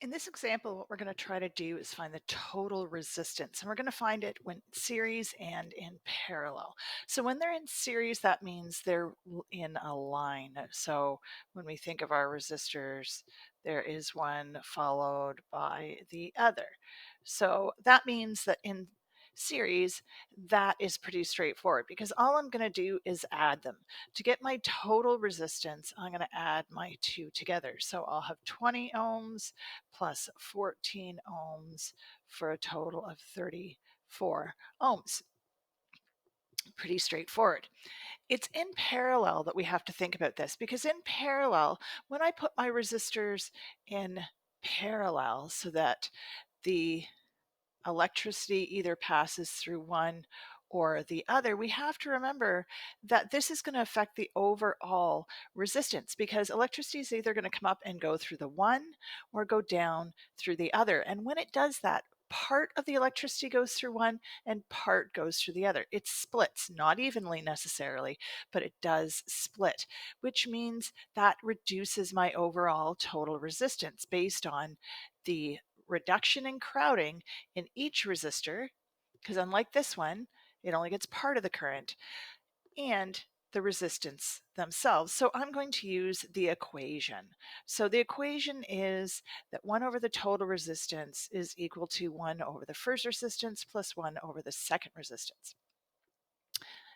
In this example, what we're going to try to do is find the total resistance, and we're going to find it when series and in parallel. So when they're in series, that means they're in a line. So when we think of our resistors, there is one followed by the other. So that means that in series, that is pretty straightforward because all I'm going to do is add them. To get my total resistance, I'm going to add my two together. So I'll have 20 ohms plus 14 ohms for a total of 34 ohms. Pretty straightforward. It's in parallel that we have to think about this, because in parallel, when I put my resistors in parallel so that the electricity either passes through one or the other, we have to remember that this is going to affect the overall resistance, because electricity is either going to come up and go through the one or go down through the other. And when it does that, part of the electricity goes through one and part goes through the other. It splits, not evenly necessarily, but it does split, which means that reduces my overall total resistance based on the reduction in crowding in each resistor, because unlike this one, it only gets part of the current, and the resistance themselves. So I'm going to use the equation. So the equation is that 1 over the total resistance is equal to 1 over the first resistance plus 1 over the second resistance.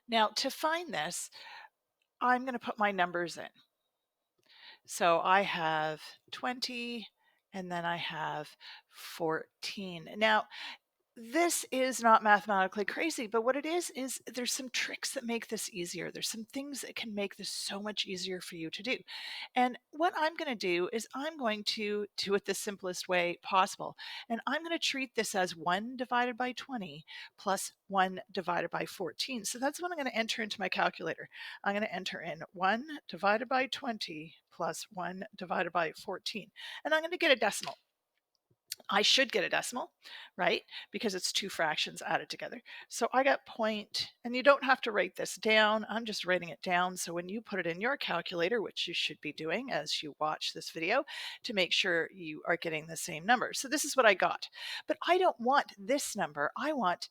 Now to find this, I'm going to put my numbers in. So I have 20 and then I have 14. Now this is not mathematically crazy, but what it is there's some tricks that make this easier. There's some things that can make this so much easier for you to do. And what I'm going to do is I'm going to do it the simplest way possible. And I'm going to treat this as 1 divided by 20 plus 1 divided by 14. So that's what I'm going to enter into my calculator. I'm going to enter in 1 divided by 20 plus 1 divided by 14. And I'm going to get a decimal. I should get a decimal, right? Because it's two fractions added together. So I got point, and you don't have to write this down. I'm just writing it down. So when you put it in your calculator, which you should be doing as you watch this video, to make sure you are getting the same number. So this is what I got. But I don't want this number. I want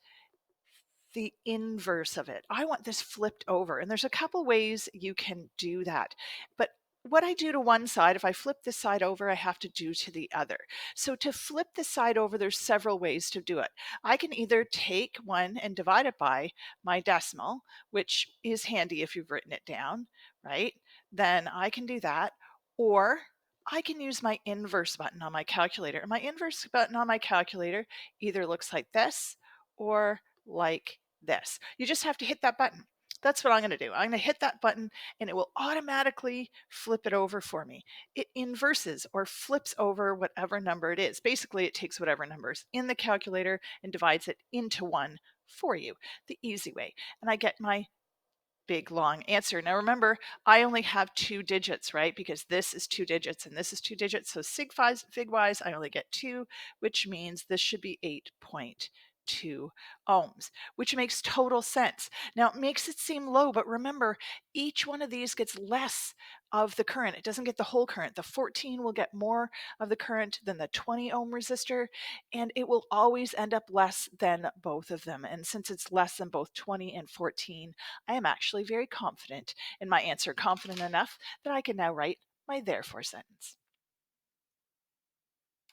the inverse of it. I want this flipped over. And there's a couple ways you can do that. But what I do to one side, if I flip this side over, I have to do to the other. So to flip the side over, there's several ways to do it. I can either take 1 and divide it by my decimal, which is handy if you've written it down, right? Then I can do that. Or I can use my inverse button on my calculator. And my inverse button on my calculator either looks like this or like this. You just have to hit that button. That's what I'm going to do. I'm going to hit that button and it will automatically flip it over for me. It inverses or flips over whatever number it is. Basically, it takes whatever number is in the calculator and divides it into one for you, the easy way. And I get my big long answer. Now remember, I only have 2 digits, right? Because this is 2 digits and this is 2 digits. So fig-wise, I only get 2, which means this should be 8.2 ohms, which makes total sense. Now it makes it seem low, but remember, each one of these gets less of the current. It doesn't get the whole current. The 14 will get more of the current than the 20 ohm resistor, and it will always end up less than both of them. And since it's less than both 20 and 14, I am actually very confident in my answer, confident enough that I can now write my therefore sentence.